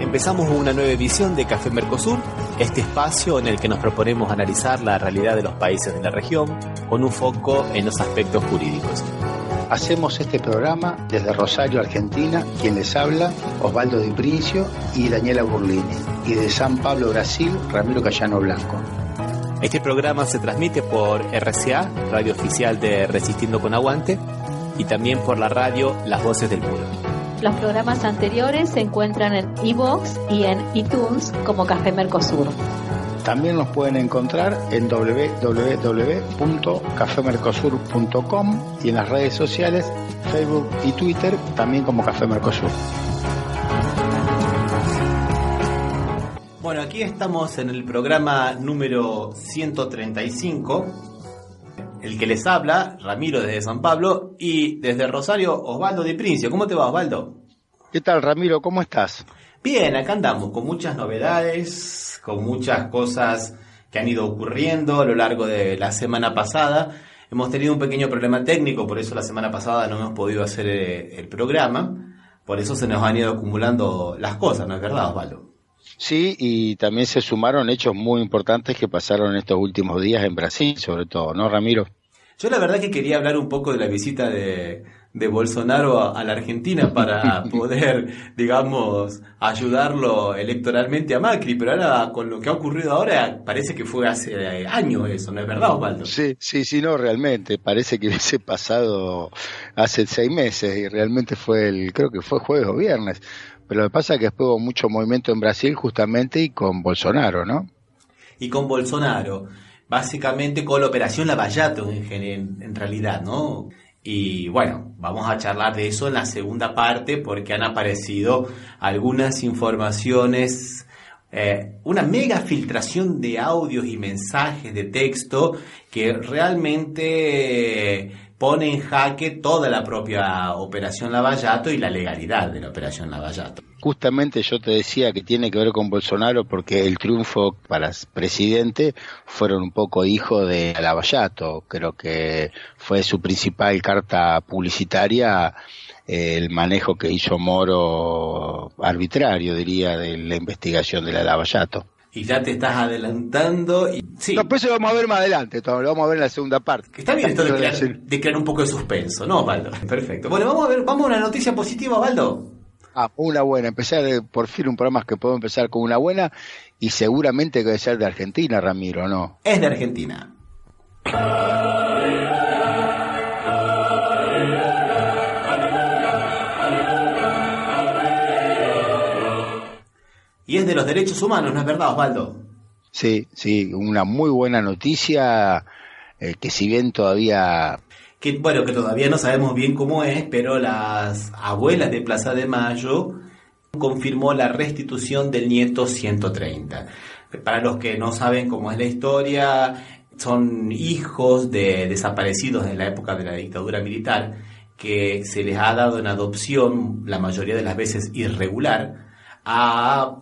Empezamos una nueva edición de Café Mercosur, este espacio en el que nos proponemos analizar la realidad de los países de la región con un foco en los aspectos jurídicos. Hacemos este programa desde Rosario, Argentina, quien les habla, Osvaldo Di Princio y Daniela Burlini, y de San Pablo, Brasil, Ramiro Cayano Blanco. Este programa se transmite por RCA, radio oficial de Resistiendo con Aguante, y también por la radio Las Voces del Muro. Los programas anteriores se encuentran en iVoox y en iTunes como Café Mercosur. También nos pueden encontrar en www.cafemercosur.com y en las redes sociales, Facebook y Twitter, también como Café Mercosur. Bueno, aquí estamos en el programa número 135. El que les habla, Ramiro desde San Pablo, y desde Rosario, Osvaldo Di Princio. ¿Cómo te va, Osvaldo? ¿Qué tal, Ramiro? ¿Cómo estás? Bien, acá andamos, con muchas novedades, con muchas cosas que han ido ocurriendo a lo largo de la semana pasada. Hemos tenido un pequeño problema técnico, por eso la semana pasada no hemos podido hacer el programa. Por eso se nos han ido acumulando las cosas, ¿no es verdad, Osvaldo? Sí, y también se sumaron hechos muy importantes que pasaron estos últimos días en Brasil, sobre todo, ¿no, Ramiro? Yo la verdad que quería hablar un poco de la visita de Bolsonaro a la Argentina para poder, digamos, ayudarlo electoralmente a Macri, pero ahora con lo que ha ocurrido ahora parece que fue hace años eso, ¿no es verdad, Osvaldo? Sí, no, realmente, parece que hubiese pasado hace 6 meses y realmente creo que fue jueves o viernes. Pero lo que pasa es que después hubo mucho movimiento en Brasil justamente y con Bolsonaro, ¿no? Y con Bolsonaro, básicamente con la operación Lavallato en realidad, ¿no? Y bueno, vamos a charlar de eso en la segunda parte porque han aparecido algunas informaciones, una mega filtración de audios y mensajes de texto que realmente pone en jaque toda la propia Operación Lavallato y la legalidad de la Operación Lavallato. Justamente yo te decía que tiene que ver con Bolsonaro porque el triunfo para presidente fueron un poco hijo de Lavallato. Creo que fue su principal carta publicitaria el manejo que hizo Moro, arbitrario diría, de la investigación de la Lavallato. Y ya te estás adelantando. Sí. No, pues eso lo vamos a ver más adelante, lo vamos a ver en la segunda parte. Está bien esto de crear un poco de suspenso, ¿no, Osvaldo? Perfecto. Bueno, vamos a una noticia positiva, Osvaldo. Una buena, empezar por fin un programa que puedo empezar con una buena y seguramente que debe ser de Argentina, Ramiro, ¿no? Es de Argentina. Y es de los derechos humanos, ¿no es verdad, Osvaldo? Sí, una muy buena noticia que si bien todavía... Que todavía no sabemos bien cómo es, pero las abuelas de Plaza de Mayo confirmó la restitución del nieto 130. Para los que no saben cómo es la historia, son hijos de desaparecidos de la época de la dictadura militar que se les ha dado en adopción, la mayoría de las veces irregular, a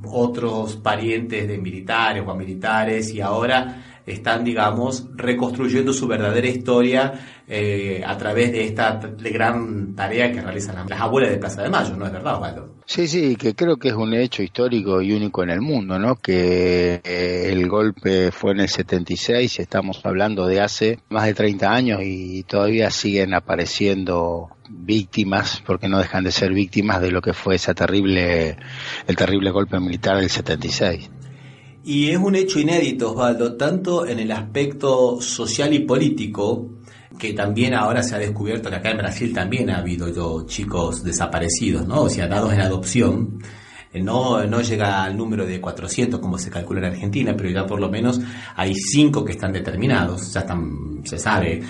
otros parientes de militares o a militares y ahora están, digamos, reconstruyendo su verdadera historia a través de esta gran tarea que realizan las abuelas de Plaza de Mayo, ¿no es verdad, Osvaldo? Sí, que creo que es un hecho histórico y único en el mundo, ¿no? Que el golpe fue en el 76, estamos hablando de hace más de 30 años y todavía siguen apareciendo víctimas, porque no dejan de ser víctimas de lo que fue el terrible golpe militar del 76. Y es un hecho inédito, Osvaldo, tanto en el aspecto social y político, que también ahora se ha descubierto que acá en Brasil también ha habido chicos desaparecidos, ¿no? O sea, dados en adopción. No llega al número de 400 como se calcula en Argentina, pero ya por lo menos hay 5 que están determinados, se sabe.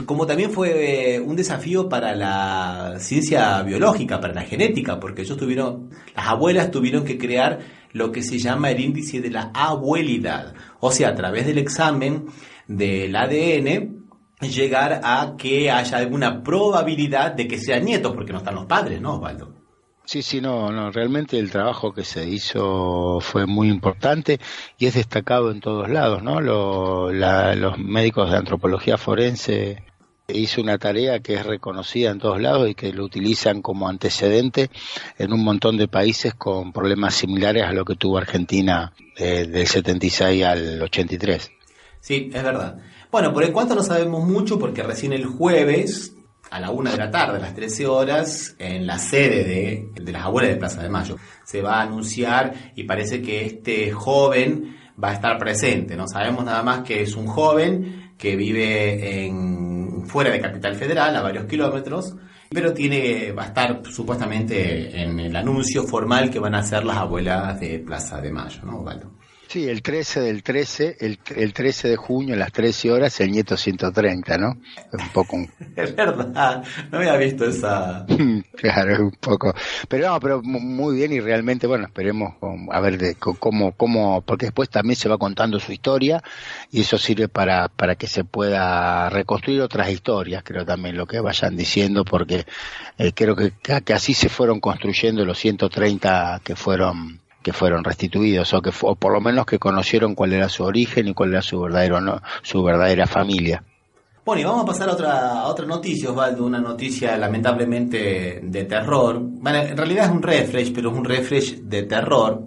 Como también fue un desafío para la ciencia biológica, para la genética, porque las abuelas tuvieron que crear lo que se llama el índice de la abuelidad. O sea, a través del examen del ADN, llegar a que haya alguna probabilidad de que sean nietos, porque no están los padres, ¿no, Osvaldo? Sí, no, realmente el trabajo que se hizo fue muy importante y es destacado en todos lados, ¿no? Los médicos de antropología forense Hizo una tarea que es reconocida en todos lados y que lo utilizan como antecedente en un montón de países con problemas similares a lo que tuvo Argentina del 76 al 83. Sí, es verdad. Bueno, por el cuanto no sabemos mucho porque recién el jueves a la 1 de la tarde, a las 13 horas, en la sede de las abuelas de Plaza de Mayo, se va a anunciar y parece que este joven va a estar presente. No sabemos nada más que es un joven que vive fuera de Capital Federal, a varios kilómetros, pero va a estar supuestamente en el anuncio formal que van a hacer las abuelas de Plaza de Mayo, ¿no, Osvaldo? Sí, el 13 del 13, el 13 de junio a las 13 horas, el nieto 130, ¿no? Es un poco... Es verdad, no había visto esa... Claro, es un poco... Pero muy bien y realmente, bueno, esperemos a ver cómo, porque después también se va contando su historia y eso sirve para que se pueda reconstruir otras historias, creo también, lo que vayan diciendo, porque creo que así se fueron construyendo los 130 que fueron restituidos o por lo menos que conocieron cuál era su origen y cuál era su verdadera familia. Bueno, y vamos a pasar a otra noticia, Osvaldo, una noticia lamentablemente de terror. Bueno, en realidad es un refresh, pero es un refresh de terror.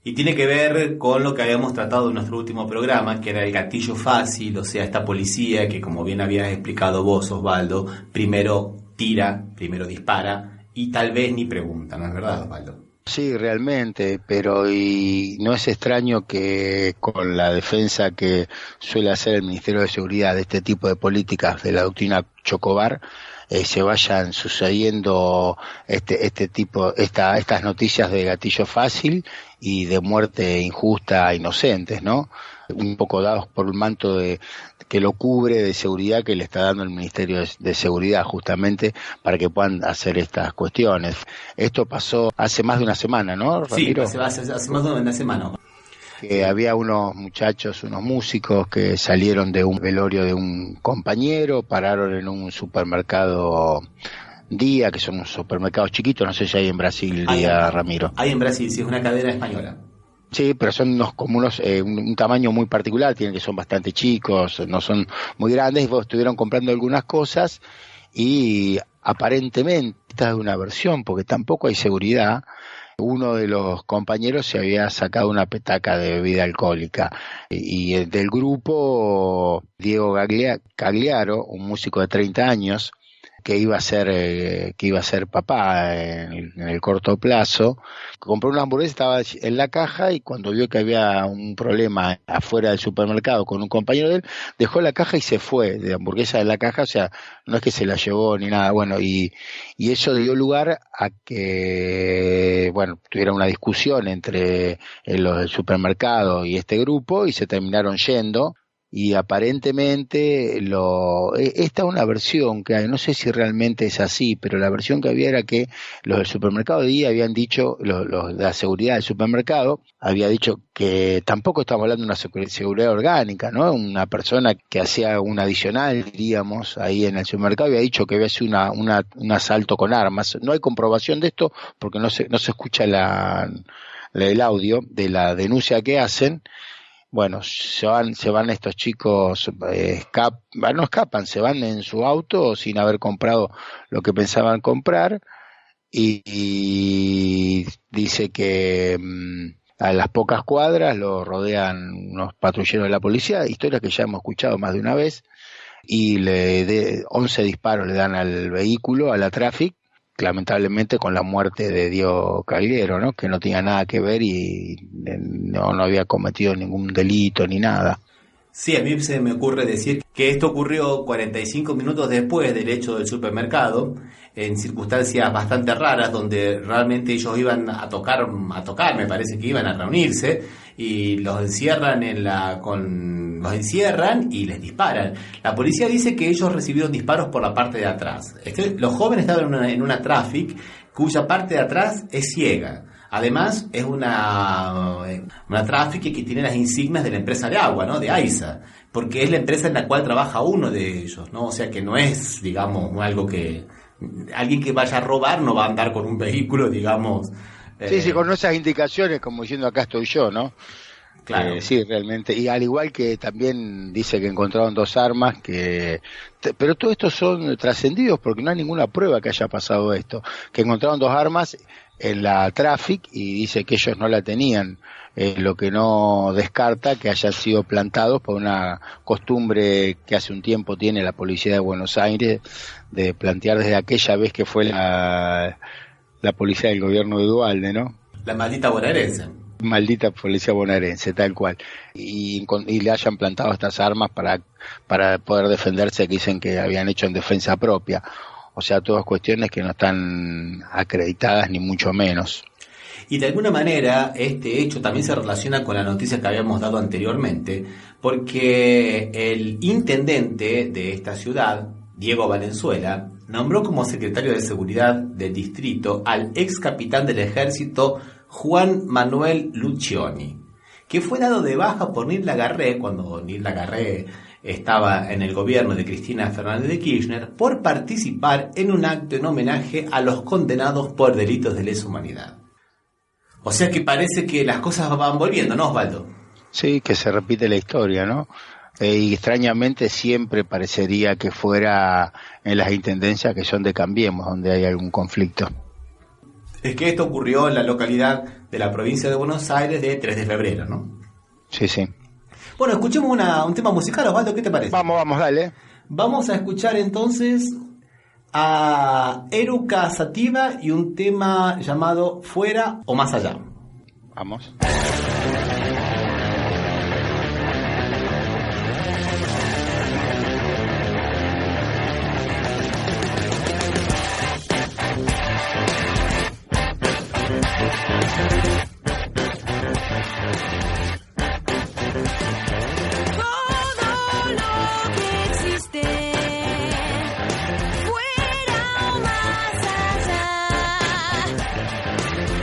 Y tiene que ver con lo que habíamos tratado en nuestro último programa, que era el gatillo fácil, o sea, esta policía que, como bien habías explicado vos, Osvaldo, primero tira, primero dispara y tal vez ni pregunta, ¿no es verdad, Osvaldo? Sí, realmente, pero y no es extraño que con la defensa que suele hacer el Ministerio de Seguridad de este tipo de políticas de la doctrina Chocobar, se vayan sucediendo estas noticias de gatillo fácil y de muerte injusta a inocentes, ¿no? Un poco dados por el manto que lo cubre de seguridad que le está dando el Ministerio de Seguridad justamente para que puedan hacer estas cuestiones. Esto pasó hace más de una semana, ¿no, Ramiro? Sí, hace más de una semana. Que había unos muchachos, unos músicos que salieron de un velorio de un compañero, pararon en un supermercado Día, que son unos supermercados chiquitos, no sé si hay en Brasil, Día, Ramiro. Hay en Brasil, sí, es una cadena española. Sí, pero son un tamaño muy particular, tienen que son bastante chicos, no son muy grandes, y estuvieron comprando algunas cosas y aparentemente, esta es una versión, porque tampoco hay seguridad, uno de los compañeros se había sacado una petaca de bebida alcohólica y del grupo Diego Cagliaro, un músico de 30 años que iba a ser papá en el corto plazo, compró una hamburguesa, estaba en la caja y cuando vio que había un problema afuera del supermercado con un compañero de él, dejó la caja y se fue de hamburguesa de la caja, o sea, no es que se la llevó ni nada, bueno, y eso dio lugar a que, bueno, tuviera una discusión entre los del supermercado y este grupo y se terminaron yendo. Y aparentemente esta es una versión que hay, no sé si realmente es así, pero la versión que había era que los del supermercado de día habían dicho, los de la seguridad del supermercado había dicho que tampoco estamos hablando de una seguridad orgánica, ¿no? Una persona que hacía un adicional, diríamos, ahí en el supermercado había dicho que había sido un asalto con armas. No hay comprobación de esto porque no se escucha el audio de la denuncia que hacen. Bueno, se van estos chicos, no escapan, se van en su auto sin haber comprado lo que pensaban comprar y dice que a las pocas cuadras lo rodean unos patrulleros de la policía, historias que ya hemos escuchado más de una vez, y 11 disparos le dan al vehículo, a la Traffic, lamentablemente con la muerte de Diego Cagliero, ¿no? Que no tenía nada que ver y no había cometido ningún delito ni nada. Sí, a mí se me ocurre decir que esto ocurrió 45 minutos después del hecho del supermercado, en circunstancias bastante raras, donde realmente ellos iban a tocar, me parece que iban a reunirse, y los encierran los encierran y les disparan. La policía dice que ellos recibieron disparos por la parte de atrás. Los jóvenes estaban en una Traffic cuya parte de atrás es ciega. Además, es una Traffic que tiene las insignias de la empresa de agua, ¿no? De AISA, porque es la empresa en la cual trabaja uno de ellos, ¿no? O sea que no es, digamos, algo que alguien que vaya a robar no va a andar con un vehículo, digamos, Sí, con esas indicaciones, como diciendo acá estoy yo, ¿no? Claro. Sí, realmente. Y al igual que también dice que encontraron 2 armas, pero todo esto son trascendidos porque no hay ninguna prueba que haya pasado esto. Que encontraron 2 armas en la Traffic y dice que ellos no la tenían. Lo que no descarta que hayan sido plantados por una costumbre que hace un tiempo tiene la policía de Buenos Aires de plantear desde aquella vez que fue la policía del gobierno de Duhalde, ¿no? La maldita bonaerense. Maldita policía bonaerense, tal cual. Y le hayan plantado estas armas para poder defenderse, que dicen que habían hecho en defensa propia. O sea, todas cuestiones que no están acreditadas ni mucho menos. Y de alguna manera este hecho también se relaciona con la noticia que habíamos dado anteriormente, porque el intendente de esta ciudad, Diego Valenzuela, nombró como secretario de Seguridad del distrito al ex capitán del ejército Juan Manuel Lucioni, que fue dado de baja por Nil Lagarré cuando Nil Lagarré estaba en el gobierno de Cristina Fernández de Kirchner, por participar en un acto en homenaje a los condenados por delitos de lesa humanidad. O sea que parece que las cosas van volviendo, ¿no, Osvaldo? Sí, que se repite la historia, ¿no? Y extrañamente siempre parecería que fuera en las intendencias que son de Cambiemos donde hay algún conflicto. Es que esto ocurrió en la localidad de la provincia de Buenos Aires de 3 de febrero, ¿no? Sí, sí. Bueno, escuchemos un tema musical, Osvaldo, ¿qué te parece? Vamos, dale. Vamos a escuchar entonces a Eruca Sativa y un tema llamado Fuera o Más Allá. Vamos.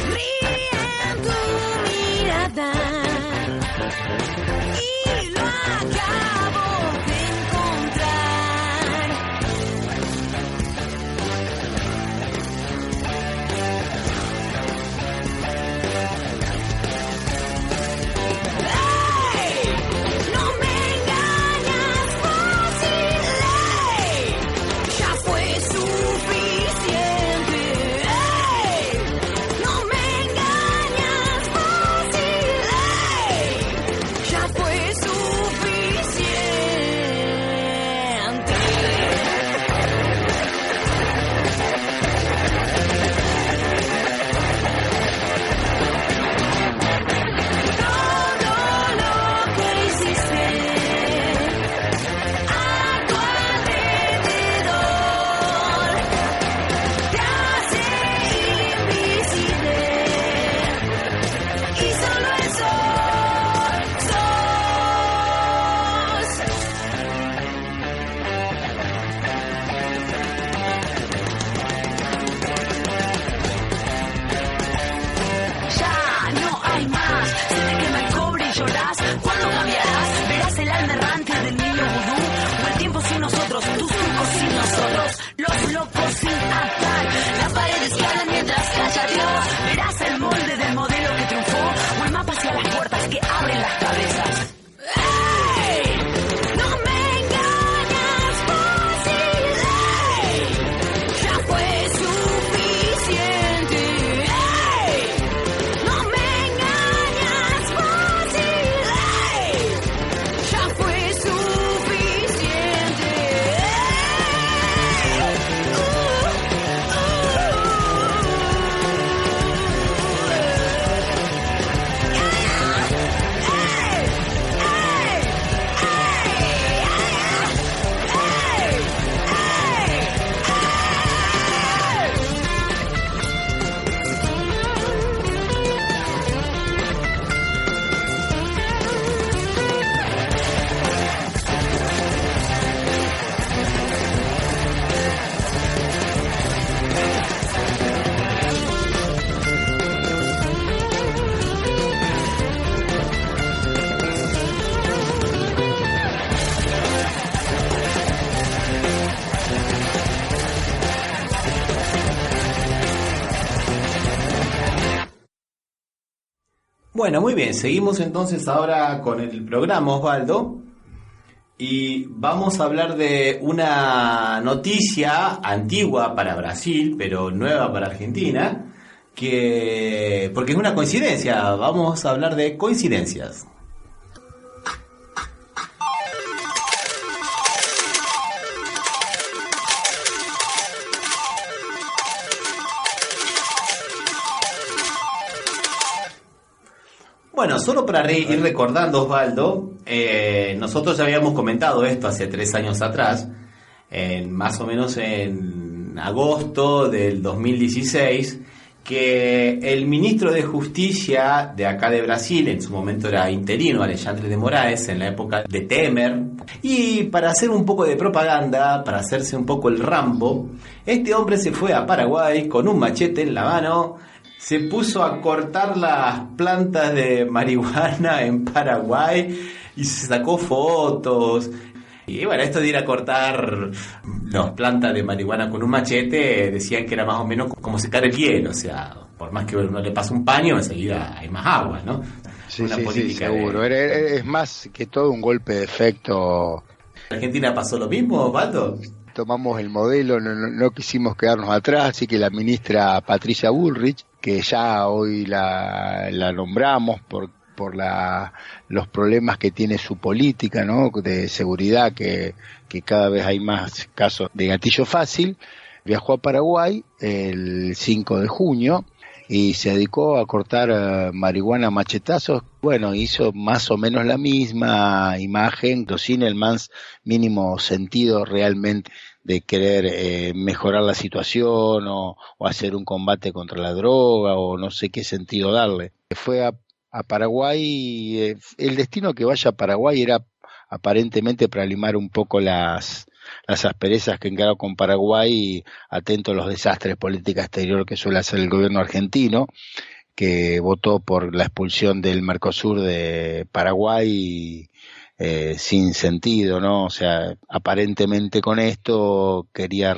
Ríe en tu mirada. Bueno, muy bien, seguimos entonces ahora con el programa, Osvaldo, y vamos a hablar de una noticia antigua para Brasil, pero nueva para Argentina, porque es una coincidencia, vamos a hablar de coincidencias. Bueno, solo para ir recordando, Osvaldo, nosotros ya habíamos comentado esto hace 3 años atrás, más o menos en agosto del 2016, que el ministro de Justicia de acá de Brasil, en su momento era interino, Alexandre de Moraes, en la época de Temer, y para hacer un poco de propaganda, para hacerse un poco el Rambo, este hombre se fue a Paraguay con un machete en la mano. Se puso a cortar las plantas de marihuana en Paraguay y se sacó fotos. Y bueno, esto de ir a cortar las plantas de marihuana con un machete, decían que era más o menos como secar el hielo. O sea, por más que uno le pase un paño, enseguida hay más agua, ¿no? Sí, seguro. Es más que todo un golpe de efecto. ¿En Argentina pasó lo mismo, Pato? Tomamos el modelo, no quisimos quedarnos atrás, así que la ministra Patricia Bullrich, que ya hoy la nombramos por los problemas que tiene su política, ¿no?, de seguridad, que cada vez hay más casos de gatillo fácil, viajó a Paraguay el 5 de junio y se dedicó a cortar marihuana a machetazos. Bueno, hizo más o menos la misma imagen, sin el más mínimo sentido realmente de querer mejorar la situación o hacer un combate contra la droga o no sé qué sentido darle. Fue a Paraguay y el destino que vaya a Paraguay era aparentemente para limar un poco las asperezas que encaró con Paraguay, atento a los desastres de política exterior que suele hacer el gobierno argentino, que votó por la expulsión del Mercosur de Paraguay sin sentido, ¿no? O sea, aparentemente con esto quería...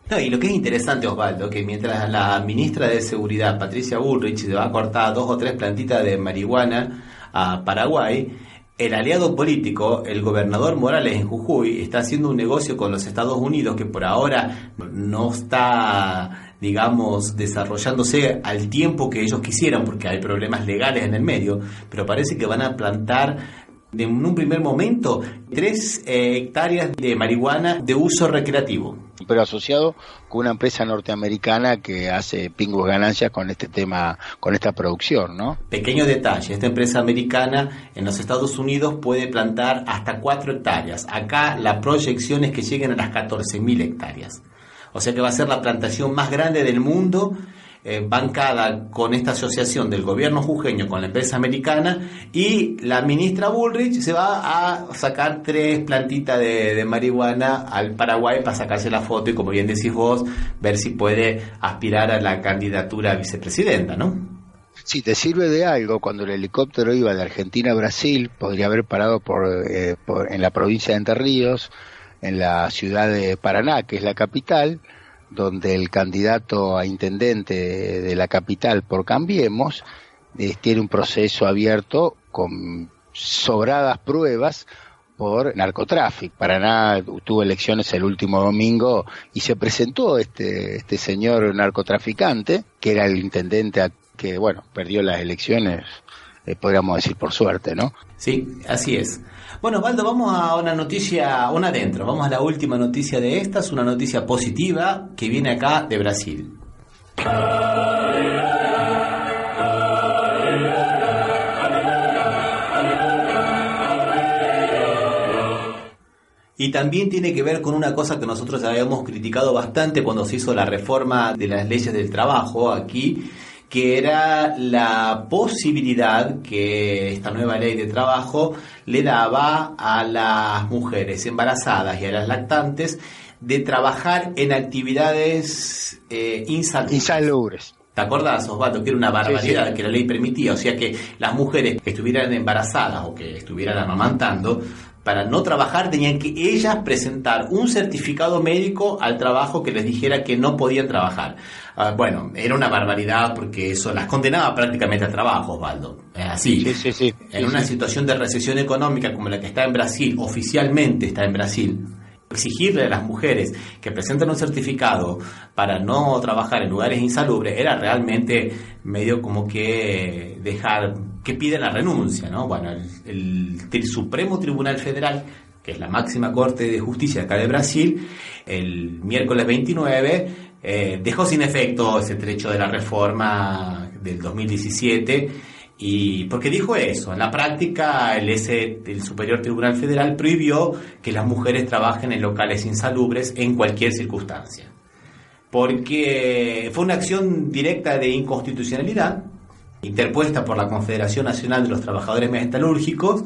No, y lo que es interesante, Osvaldo, que mientras la ministra de Seguridad, Patricia Bullrich, se va a cortar 2 o 3 plantitas de marihuana a Paraguay, el aliado político, el gobernador Morales en Jujuy, está haciendo un negocio con los Estados Unidos que por ahora no está, digamos, desarrollándose al tiempo que ellos quisieran porque hay problemas legales en el medio, pero parece que van a plantar en un primer momento 3 hectáreas de marihuana de uso recreativo. Pero asociado con una empresa norteamericana que hace pingües ganancias con este tema, con esta producción, ¿no? Pequeño detalle, esta empresa americana en los Estados Unidos puede plantar hasta 4 hectáreas. Acá la proyección es que lleguen a las 14.000 hectáreas. O sea que va a ser la plantación más grande del mundo, bancada con esta asociación del gobierno jujeño con la empresa americana, y la ministra Bullrich se va a sacar 3 plantitas de marihuana al Paraguay para sacarse la foto y, como bien decís vos, ver si puede aspirar a la candidatura a vicepresidenta, ¿no? Si te sirve de algo, cuando el helicóptero iba de Argentina a Brasil, podría haber parado en la provincia de Entre Ríos, en la ciudad de Paraná, que es la capital, donde el candidato a intendente de la capital por Cambiemos tiene un proceso abierto con sobradas pruebas por narcotráfico. Paraná tuvo elecciones el último domingo y se presentó este señor narcotraficante, que era el intendente que, bueno, perdió las elecciones, podríamos decir por suerte, ¿no? Sí, así es. Bueno, Osvaldo, vamos a una noticia, una adentro. Vamos a la última noticia de estas, una noticia positiva que viene acá de Brasil. Y también tiene que ver con una cosa que nosotros habíamos criticado bastante cuando se hizo la reforma de las leyes del trabajo aquí, que era la posibilidad que esta nueva ley de trabajo le daba a las mujeres embarazadas y a las lactantes de trabajar en actividades insalubres. ¿Te acordás, Osvaldo, que era una barbaridad, sí, que la ley permitía? O sea que las mujeres que estuvieran embarazadas o que estuvieran amamantando para no trabajar tenían que ellas presentar un certificado médico al trabajo que les dijera que no podían trabajar. Bueno, era una barbaridad porque eso las condenaba prácticamente al trabajo, Osvaldo. Así. Sí. En una situación de recesión económica como la que está en Brasil, oficialmente está en Brasil, exigirle a las mujeres que presenten un certificado para no trabajar en lugares insalubres era realmente medio como que dejar que piden la renuncia, ¿no? Bueno, el Supremo Tribunal Federal, que es la máxima corte de justicia acá de Brasil, el miércoles 29 dejó sin efecto ese trecho de la reforma del 2017. Y porque dijo eso, en la práctica el Superior Tribunal Federal prohibió que las mujeres trabajen en locales insalubres en cualquier circunstancia. Porque fue una acción directa de inconstitucionalidad, interpuesta por la Confederación Nacional de los Trabajadores Metalúrgicos,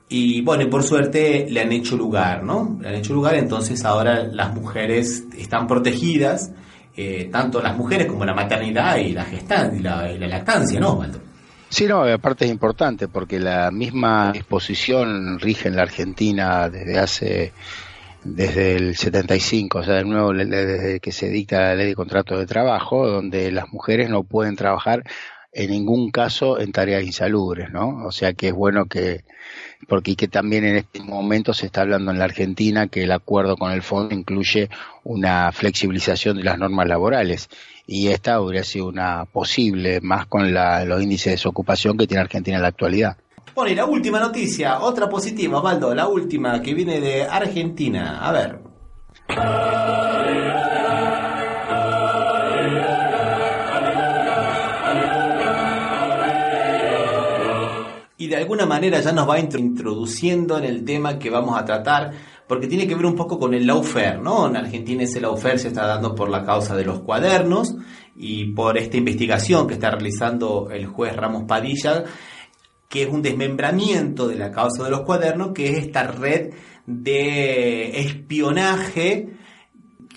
y bueno, y por suerte le han hecho lugar, ¿no? Le han hecho lugar, entonces ahora las mujeres están protegidas, tanto las mujeres como la maternidad y la gestancia y la lactancia, ¿no, Osvaldo? Sí, no, aparte es importante porque la misma disposición rige en la Argentina desde el 75, o sea, desde que se dicta la ley de contrato de trabajo, donde las mujeres no pueden trabajar en ningún caso en tareas insalubres, ¿no? O sea que es bueno porque también en este momento se está hablando en la Argentina que el acuerdo con el fondo incluye una flexibilización de las normas laborales, y esta habría sido una posible, más con los índices de desocupación que tiene Argentina en la actualidad. Bueno, y la última noticia, otra positiva, Osvaldo, la última que viene de Argentina. A ver. Y de alguna manera ya nos va introduciendo en el tema que vamos a tratar, porque tiene que ver un poco con el lawfare, ¿no? En Argentina ese lawfare se está dando por la causa de los cuadernos y por esta investigación que está realizando el juez Ramos Padilla, que es un desmembramiento de la causa de los cuadernos, que es esta red de espionaje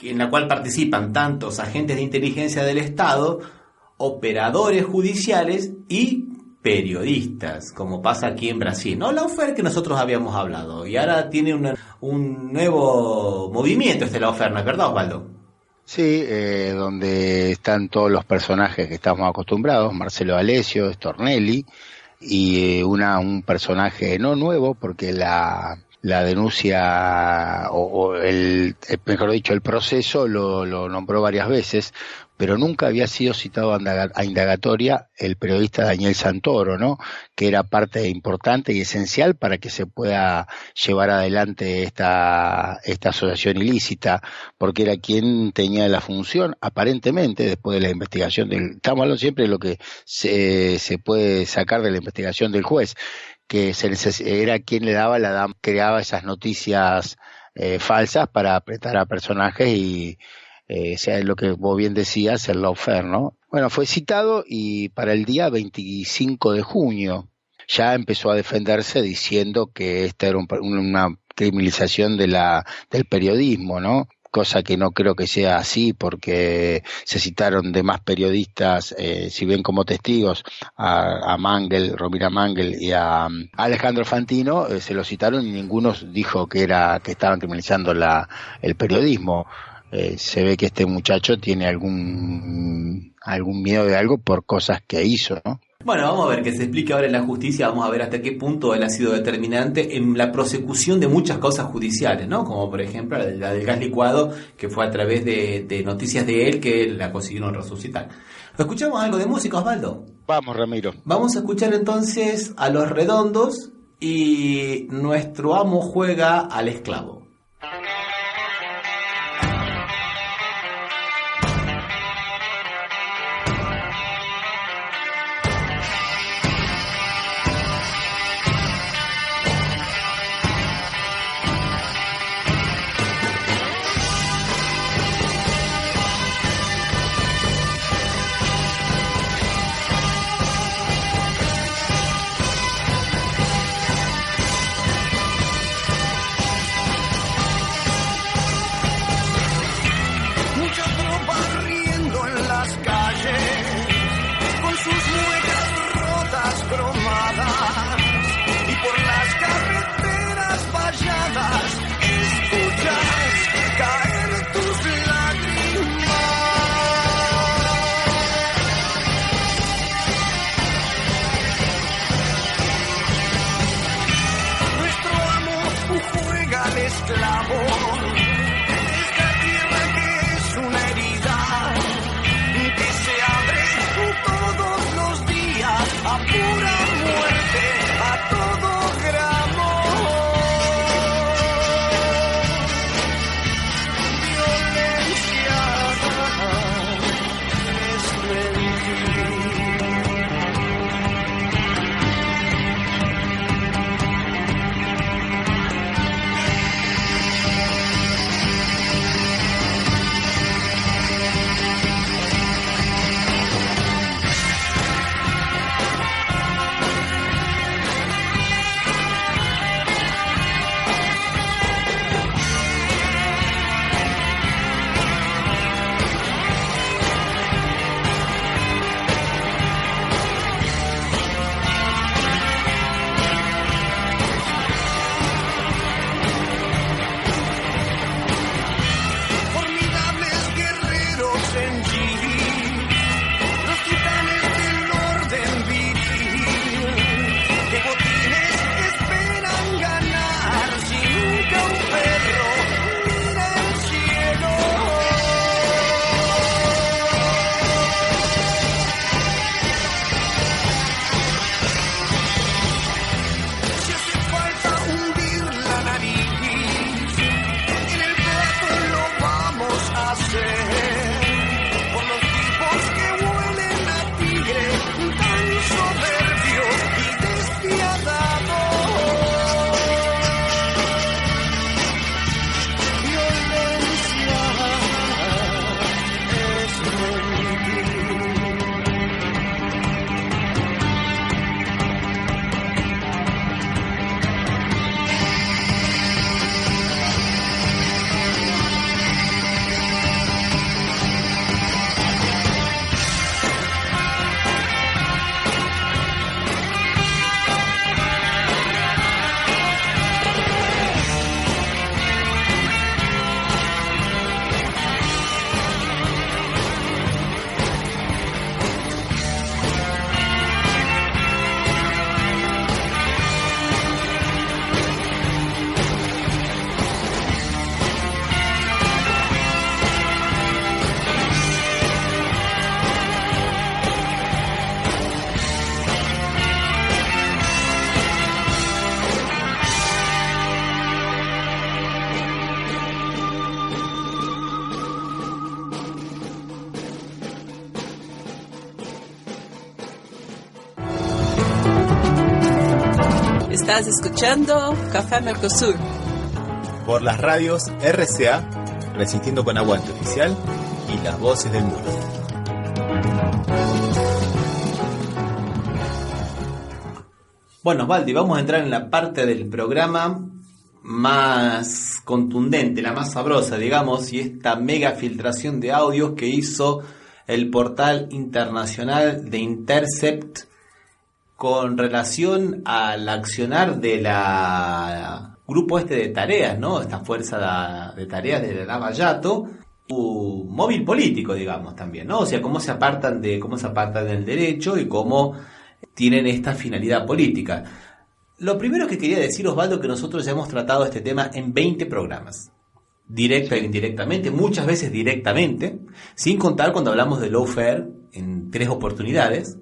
en la cual participan tantos agentes de inteligencia del Estado, operadores judiciales y periodistas, como pasa aquí en Brasil, ¿no? Lawfare que nosotros habíamos hablado, y ahora tiene un nuevo movimiento este lawfare, ¿no es verdad, Osvaldo? Sí, donde están todos los personajes que estamos acostumbrados, Marcelo Alessio, Stornelli, y un personaje no nuevo, porque la denuncia, mejor dicho, el proceso lo nombró varias veces, pero nunca había sido citado a indagatoria el periodista Daniel Santoro, ¿no? Que era parte importante y esencial para que se pueda llevar adelante esta asociación ilícita, porque era quien tenía la función, aparentemente, después de la investigación estamos hablando siempre de lo que se puede sacar de la investigación del juez, que era quien le creaba esas noticias falsas para apretar a personajes y sea lo que vos bien decías, el lawfare, ¿no? Bueno, fue citado y para el día 25 de junio ya empezó a defenderse diciendo que esta era una criminalización del periodismo, ¿no? Cosa que no creo que sea así, porque se citaron demás periodistas, si bien como testigos, a Mangel, Romina Mangel y a Alejandro Fantino, se lo citaron y ninguno dijo que estaban criminalizando el periodismo. Se ve que este muchacho tiene algún miedo de algo por cosas que hizo, ¿no? Bueno, vamos a ver que se explique ahora en la justicia, vamos a ver hasta qué punto él ha sido determinante en la prosecución de muchas causas judiciales, ¿no? Como por ejemplo la del gas licuado, que fue a través de noticias de él que la consiguieron resucitar. ¿Escuchamos algo de música, Osvaldo? Vamos, Ramiro. Vamos a escuchar entonces a Los Redondos y Nuestro amo juega al esclavo. amor. Esta tierra que es una herida que se abre todos los días a pura muerte, a todo gramo. Violencia es mentir. Estás escuchando Café Mercosur por las radios RCA, Resistiendo con Aguante Oficial y Las Voces del Mundo. Bueno, Osvaldi, vamos a entrar en la parte del programa más contundente, la más sabrosa, digamos, y esta mega filtración de audios que hizo el portal internacional de Intercept con relación al accionar de la grupo de tareas, ¿no? Esta fuerza de tareas de la Lava Jato, un móvil político, digamos, también, ¿no? O sea, cómo se apartan del derecho y cómo tienen esta finalidad política. Lo primero que quería decir, Osvaldo, que nosotros ya hemos tratado este tema en 20 programas. Directa e indirectamente, muchas veces directamente, sin contar cuando hablamos de lawfare en 3 oportunidades,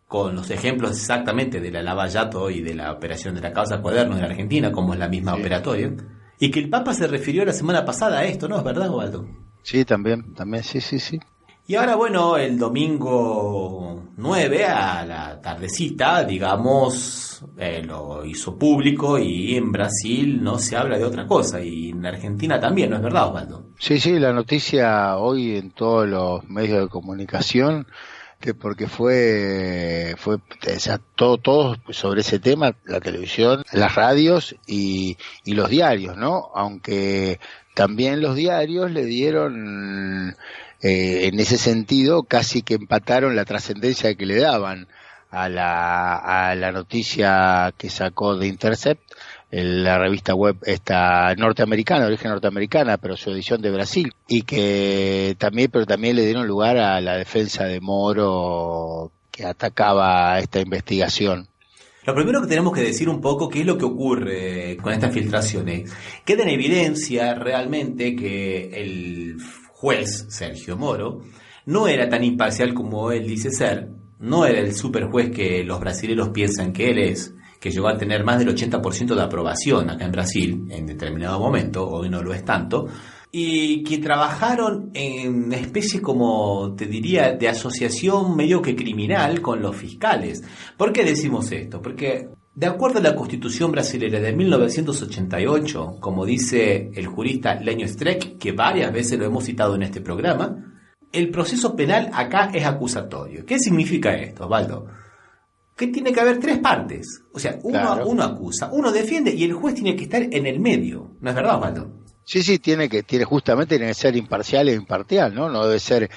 con los ejemplos exactamente de la Lava Jato y de la operación de la causa Cuadernos en Argentina, como es la misma operatoria, y que el Papa se refirió la semana pasada a esto, ¿no? ¿Es verdad, Osvaldo? Sí, también, sí. Y ahora, bueno, el domingo 9 a la tardecita, digamos, lo hizo público, y en Brasil no se habla de otra cosa, y en Argentina también, ¿no es verdad, Osvaldo? Sí, la noticia hoy en todos los medios de comunicación, que porque fue o sea, todo sobre ese tema, la televisión, las radios y los diarios, ¿no? Aunque también los diarios le dieron, en ese sentido, casi que empataron la trascendencia que le daban a la noticia que sacó de Intercept, la revista web esta norteamericana, de origen norteamericana, pero su edición de Brasil, y que también le dieron lugar a la defensa de Moro, que atacaba esta investigación. Lo primero que tenemos que decir un poco qué es lo que ocurre con estas filtraciones. Queda en evidencia realmente que el juez Sergio Moro no era tan imparcial como él dice ser, no era el superjuez que los brasileños piensan que él es, que llegó a tener más del 80% de aprobación acá en Brasil en determinado momento, hoy no lo es tanto, y que trabajaron en una especie, como te diría, de asociación medio que criminal con los fiscales. ¿Por qué decimos esto? Porque de acuerdo a la Constitución brasileña de 1988, como dice el jurista Lenio Streck, que varias veces lo hemos citado en este programa, el proceso penal acá es acusatorio. ¿Qué significa esto, Osvaldo? Que tiene que haber tres partes. O sea, uno acusa, uno defiende y el juez tiene que estar en el medio. ¿No es verdad, Osvaldo? Sí, tiene que ser imparcial e imparcial, ¿no? No debe ser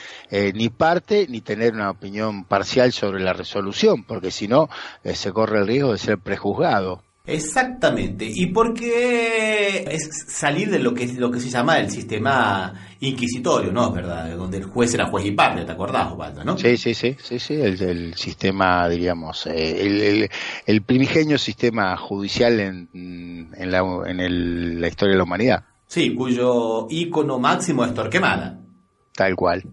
ni parte ni tener una opinión parcial sobre la resolución, porque si no se corre el riesgo de ser prejuzgado. Exactamente, y porque es salir de lo que se llama el sistema inquisitorio, ¿no? Es verdad, donde el juez era juez y parte, ¿te acordás, Osvaldo, no? Sí, el sistema, diríamos, el primigenio sistema judicial en la historia de la humanidad. Sí, cuyo ícono máximo es Torquemada. Tal cual.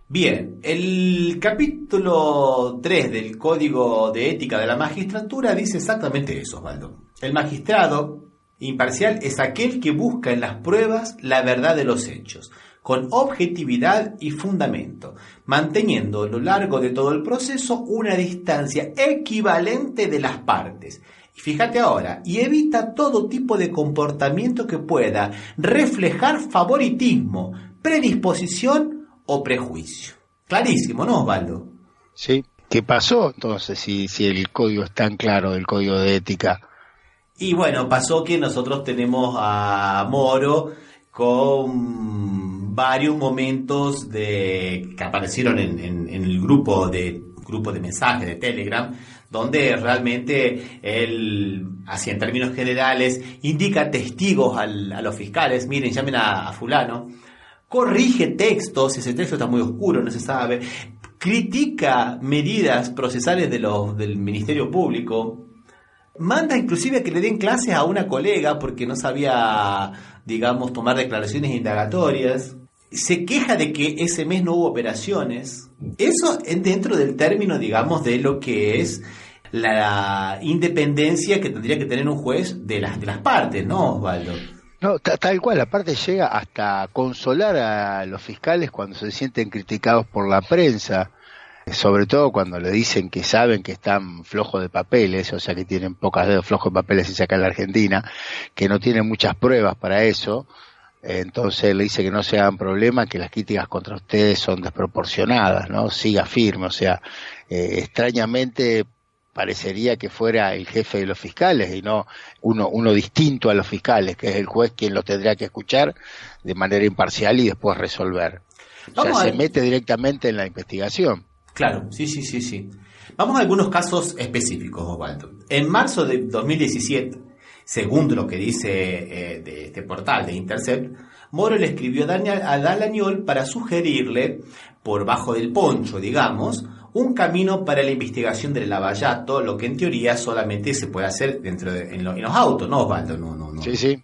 Bien, el capítulo 3 del Código de Ética de la Magistratura dice exactamente eso, Osvaldo. El magistrado imparcial es aquel que busca en las pruebas la verdad de los hechos, con objetividad y fundamento, manteniendo a lo largo de todo el proceso una distancia equivalente de las partes. Y fíjate ahora, y evita todo tipo de comportamiento que pueda reflejar favoritismo, predisposición o prejuicio. Clarísimo, ¿no, Osvaldo? Sí. ¿Qué pasó entonces si el código es tan claro, el código de ética? Y bueno, pasó que nosotros tenemos a Moro con varios momentos que aparecieron en el grupo de mensajes de Telegram, donde realmente él, así en términos generales, indica testigos a los fiscales, miren, llamen a fulano, corrige textos, ese texto está muy oscuro, no se sabe, critica medidas procesales del Ministerio Público, manda inclusive a que le den clases a una colega porque no sabía, digamos, tomar declaraciones indagatorias, se queja de que ese mes no hubo operaciones. Eso dentro del término, digamos, de lo que es la independencia que tendría que tener un juez de las partes, ¿no, Osvaldo? No, tal cual, aparte llega hasta consolar a los fiscales cuando se sienten criticados por la prensa, sobre todo cuando le dicen que saben que están flojos de papeles, o sea que tienen pocas dedos flojos de papeles y sacan la Argentina, que no tienen muchas pruebas para eso. Entonces le dice que no se hagan problema, que las críticas contra ustedes son desproporcionadas, ¿no? Siga firme, o sea, extrañamente parecería que fuera el jefe de los fiscales y no uno distinto a los fiscales, que es el juez quien lo tendría que escuchar de manera imparcial y después resolver. O sea, se mete directamente en la investigación. Claro, sí. Vamos a algunos casos específicos, Osvaldo. En marzo de 2017, según lo que dice de este portal de Intercept, Moro le escribió a Dallagnol para sugerirle, por bajo del poncho, digamos, un camino para la investigación del lavallato, lo que en teoría solamente se puede hacer en los autos, ¿no, Osvaldo? No. Sí.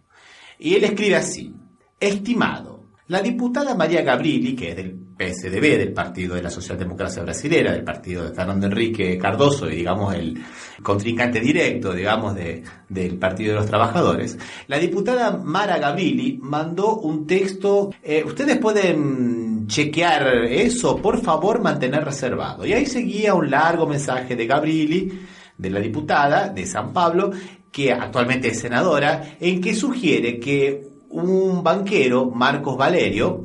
Y él escribe así: estimado, la diputada María Gabrilli, que es del PSDB, del Partido de la Socialdemocracia Brasilera, del partido de Fernando Henrique Cardoso, y digamos el contrincante directo, digamos, del Partido de los Trabajadores, la diputada Mara Gabrilli mandó un texto, ustedes pueden chequear eso, por favor mantener reservado. Y ahí seguía un largo mensaje de Gabrilli, de la diputada de San Pablo, que actualmente es senadora, en que sugiere que un banquero, Marcos Valerio,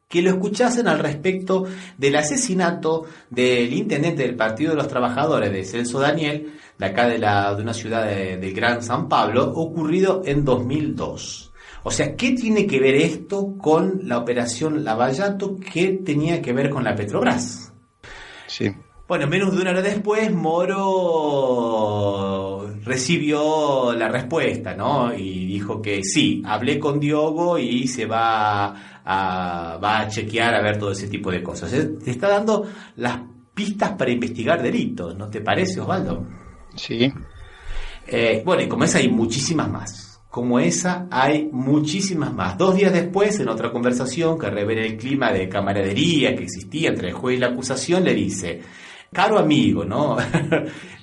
que lo escuchasen al respecto del asesinato del intendente del Partido de los Trabajadores, de Celso Daniel, de acá de una ciudad del Gran San Pablo, ocurrido en 2002. O sea, ¿qué tiene que ver esto con la operación Lavallato? ¿Qué tenía que ver con la Petrobras? Sí. Bueno, menos de una hora después, Moro recibió la respuesta, ¿no? Y dijo que sí, hablé con Diogo y se va a chequear a ver todo ese tipo de cosas. Te está dando las pistas para investigar delitos, ¿no te parece, Osvaldo? Sí, Bueno, y como esa hay muchísimas más. Como esa hay muchísimas más. 2 días después, en otra conversación que revela el clima de camaradería que existía entre el juez y la acusación, le dice: caro amigo, ¿no?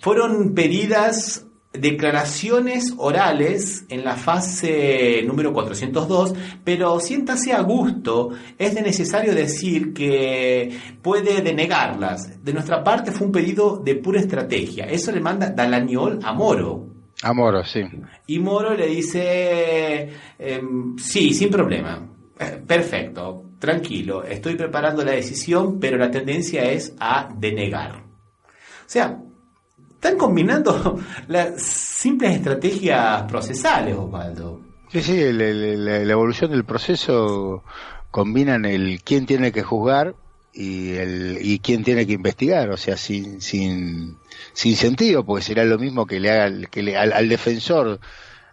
Fueron pedidas declaraciones orales en la fase número 402, pero siéntase a gusto, es necesario decir que puede denegarlas. De nuestra parte fue un pedido de pura estrategia. Eso le manda Dalañol a Moro. A Moro, sí. Y Moro le dice, sí, sin problema, perfecto, tranquilo, estoy preparando la decisión, pero la tendencia es a denegar. O sea, están combinando las simples estrategias procesales, Osvaldo. Sí, la evolución del proceso combinan el quién tiene que juzgar y quién tiene que investigar, o sea, sin sentido, porque será lo mismo que le haga al defensor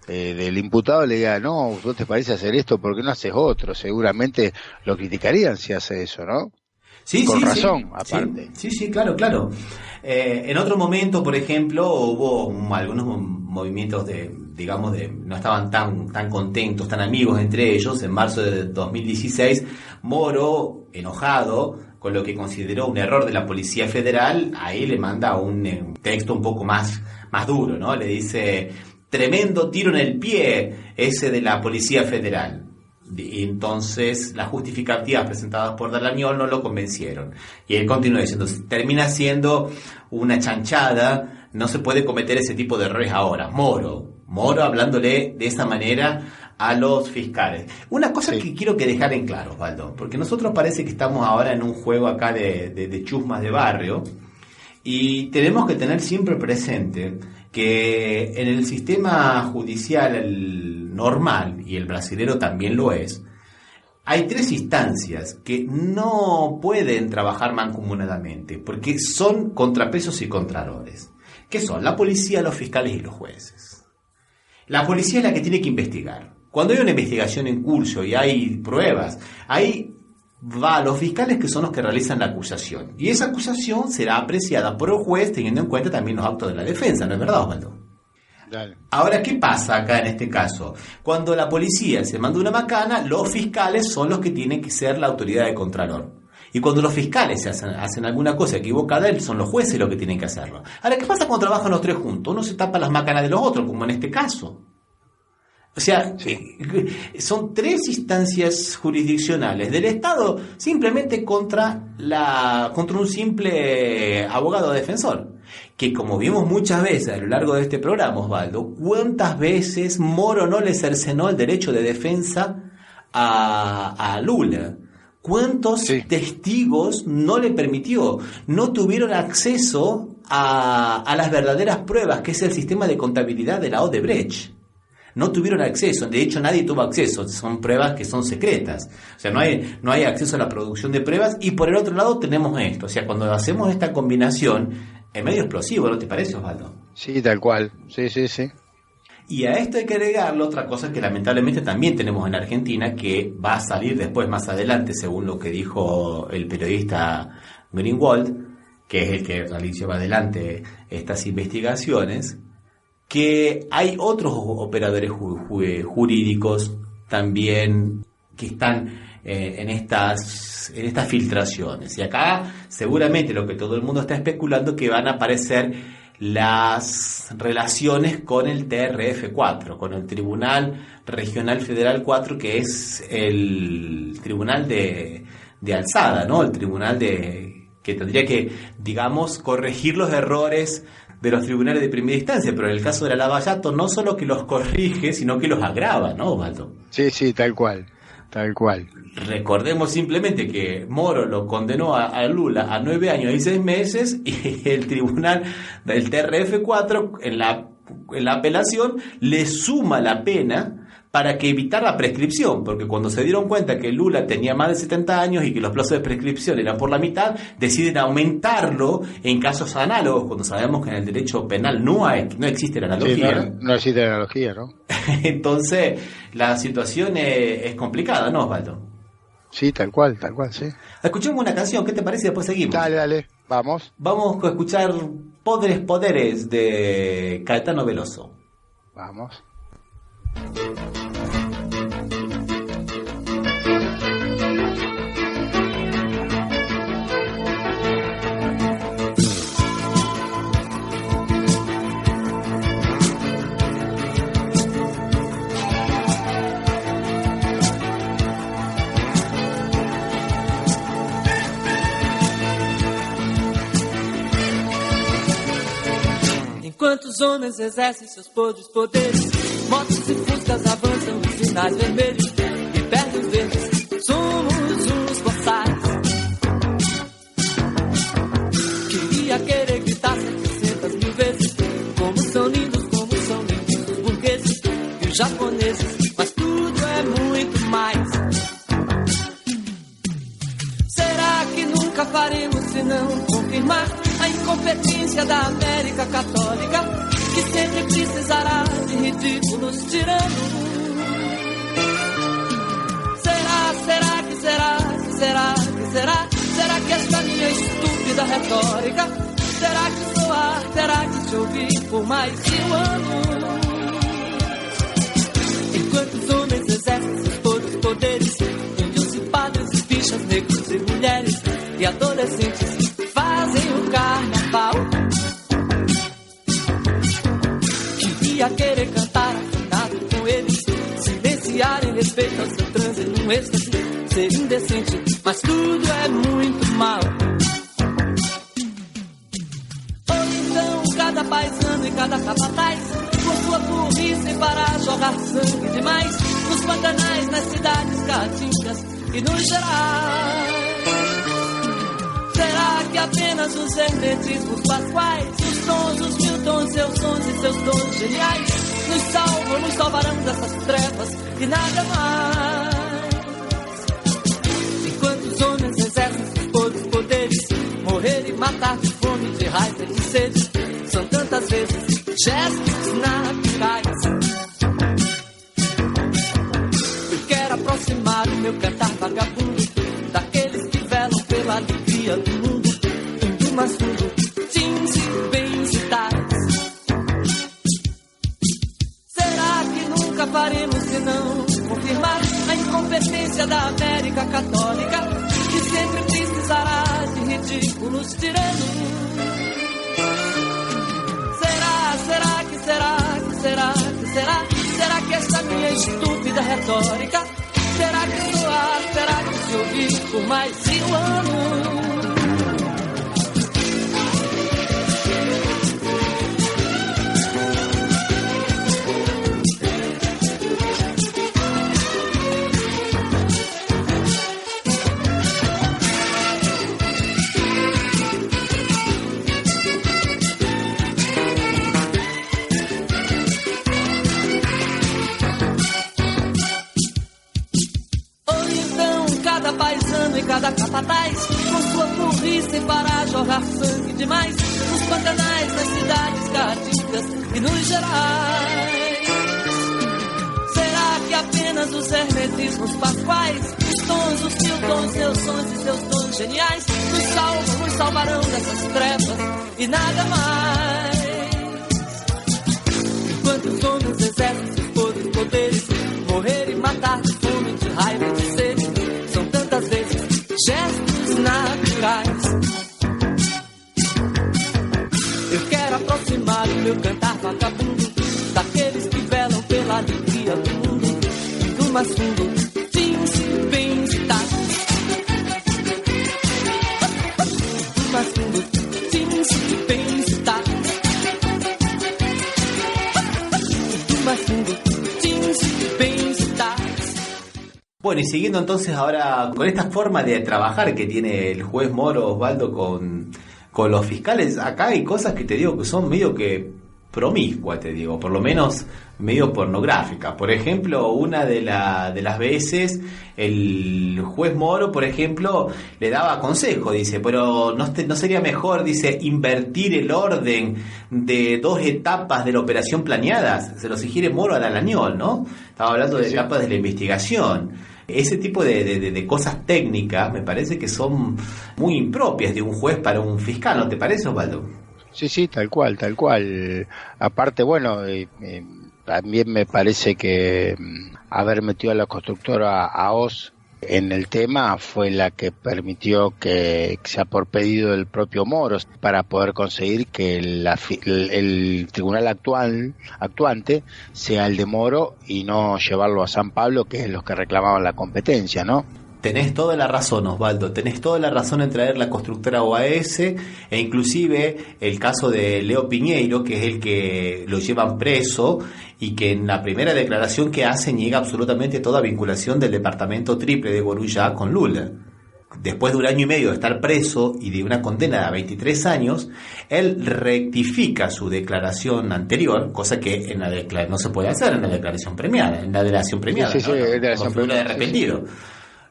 del imputado le diga: no, ¿no te parece hacer esto? ¿Por qué no haces otro? Seguramente lo criticarían si hace eso, ¿no? Sí, con sí, razón, sí, aparte. Sí, claro. En otro momento, por ejemplo, hubo algunos movimientos no estaban tan contentos, tan amigos entre ellos. En marzo de 2016, Moro, enojado con lo que consideró un error de la Policía Federal, ahí le manda un texto un poco más duro, ¿no? Le dice: tremendo tiro en el pie ese de la Policía Federal. Y entonces las justificativas presentadas por Dalañol no lo convencieron. Y él continúa diciendo: termina siendo una chanchada, no se puede cometer ese tipo de errores ahora. Moro hablándole de esa manera a los fiscales. Una cosa que quiero dejar en claro, Osvaldo, porque nosotros parece que estamos ahora en un juego acá de chusmas de barrio, y tenemos que tener siempre presente que en el sistema judicial normal, y el brasilero también lo es, hay 3 instancias que no pueden trabajar mancomunadamente, porque son contrapesos y contralores, que son la policía, los fiscales y los jueces. La policía es la que tiene que investigar. Cuando hay una investigación en curso y hay pruebas, ahí va a los fiscales, que son los que realizan la acusación. Y esa acusación será apreciada por el juez teniendo en cuenta también los actos de la defensa, ¿no es verdad, Osvaldo? Dale. Ahora, ¿qué pasa acá en este caso? Cuando la policía se manda una macana, los fiscales son los que tienen que ser la autoridad de contralor. Y cuando los fiscales hacen alguna cosa equivocada, son los jueces los que tienen que hacerlo. Ahora, ¿qué pasa cuando trabajan los 3 juntos? Uno se tapa las macanas de los otros, como en este caso. O sea, son 3 instancias jurisdiccionales del Estado simplemente contra un simple abogado defensor. Que, como vimos muchas veces a lo largo de este programa, Osvaldo, ¿cuántas veces Moro no le cercenó el derecho de defensa a Lula? ¿Cuántos testigos no le permitió? No tuvieron acceso a las verdaderas pruebas, que es el sistema de contabilidad de la Odebrecht. No tuvieron acceso, de hecho nadie tuvo acceso, son pruebas que son secretas, o sea, no hay acceso a la producción de pruebas. Y por el otro lado tenemos esto, o sea, cuando hacemos esta combinación es medio explosivo, ¿no te parece, Osvaldo? Sí, tal cual, sí. Y a esto hay que agregarle otra cosa que lamentablemente también tenemos en Argentina, que va a salir después, más adelante, según lo que dijo el periodista Greenwald, que es el que lleva adelante estas investigaciones, que hay otros operadores jurídicos también que están en estas filtraciones. Y acá seguramente lo que todo el mundo está especulando, que van a aparecer las relaciones con el TRF4, con el Tribunal Regional Federal 4, que es el tribunal de alzada, ¿no? El tribunal que tendría que, digamos, corregir los errores de los tribunales de primera instancia, pero en el caso de la Lavallato no solo que los corrige, sino que los agrava, ¿no, Osvaldo? Sí, tal cual. Recordemos simplemente que Moro lo condenó a Lula a 9 años y 6 meses, y el tribunal del TRF4 en la apelación le suma la pena para que evitar la prescripción, porque cuando se dieron cuenta que Lula tenía más de 70 años y que los plazos de prescripción eran por la mitad, deciden aumentarlo en casos análogos, cuando sabemos que en el derecho penal no existe la analogía. Sí, no existe la analogía, ¿no? Entonces, la situación es complicada, ¿no, Osvaldo? Sí, tal cual, sí. Escuchemos una canción, ¿qué te parece? Y después seguimos. Dale, vamos. Vamos a escuchar Poderes de Caetano Veloso. Vamos. Enquanto os homens exercem seus podres poderes, motos e fuscas avançam nos sinais vermelhos e perdem os verdes, somos uns boçais. Querer gritar 700 mil vezes como são lindos os burgueses e os japoneses, mas tudo é muito mais. Será que nunca faremos se não confirmar a incompetência da América Católica, que sempre precisará de ridículos tiranos? Será que esta minha estúpida retórica terá que te ouvir por mais de um ano? Enquanto os homens exercem seus poderes, índios e padres, bichas, negros e mulheres e adolescentes fazem o carnaval. Queria querer cantar afinado com eles, silenciar em respeito ao seu transe num êxtase, ser indecente, mas tudo é muito mal. Ou então cada paisano e cada capataz, com sua burrice para jogar sangue demais nos pantanais, nas cidades caatingas e nos gerais. Será que apenas os hermetismos pasquais, os tons, os mil tons, seus sons e seus dons geniais, nos salvarão dessas trevas e nada mais? Enquanto os homens exercem seus poderes, morrer e matar de fome, de raiva e de sede, são tantas vezes gestos naturais. Eu quero aproximar o meu cantar vagabundo daqueles que velam pela alegria do mundo, indo mais fundo, jeans e bens e tais. Será que nunca faremos se não confirmar a incompetência da América Católica, que sempre precisará de ridículos tiranos? Será que esta minha estúpida retórica terá que soar, terá que se ouvir por mais de um ano? Cada capataz, com sua burrice para jogar sangue demais nos pantanais, nas cidades caatingas e nos gerais. Será que apenas os hermetismos pasquais, os tons, os mil tons, seus sons e seus dons geniais nos salvarão dessas trevas e nada mais? Enquanto os homens exercem seus poderes, morrer e matar de fome, de raiva e de sede, são tantas vezes gestos naturais. Eu quero aproximar o meu cantar vagabundo daqueles que velam pela alegria do mundo, do mais fundo, jeans e bens e tacos. Do mais fundo, jeans e bens e tacos. Do mais fundo, jeans e bens e tacos. Bueno, y siguiendo entonces ahora con esta forma de trabajar que tiene el juez Moro, Osvaldo, con los fiscales, acá hay cosas que te digo que son medio que promiscuas, te digo, por lo menos medio pornográficas. Por ejemplo, una de las veces el juez Moro, por ejemplo, le daba consejo, dice, pero no sería mejor, dice, invertir el orden de 2 etapas de la operación planeadas. Se lo sugiere Moro a Dalañol, ¿no? Estaba hablando de etapas de la investigación. Ese tipo de cosas técnicas me parece que son muy impropias de un juez para un fiscal, ¿no te parece, Osvaldo? Sí, tal cual. Aparte, bueno, También me parece que haber metido a la constructora AOS en el tema fue la que permitió que sea por pedido del propio Moro para poder conseguir que el tribunal actuante sea el de Moro y no llevarlo a San Pablo, que es los que reclamaban la competencia, ¿no? Tenés toda la razón, Osvaldo, tenés toda la razón en traer la constructora OAS e inclusive el caso de Leo Piñeiro, que es el que lo llevan preso y que en la primera declaración que hace niega absolutamente toda vinculación del departamento triple de Gorullá con Lula. Después de 1 año y medio de estar preso y de una condena de 23 años, él rectifica su declaración anterior, cosa que en la no se puede hacer en la declaración premiada, en la delación premiada, sí, ¿no? Con figura de arrepentido. Sí.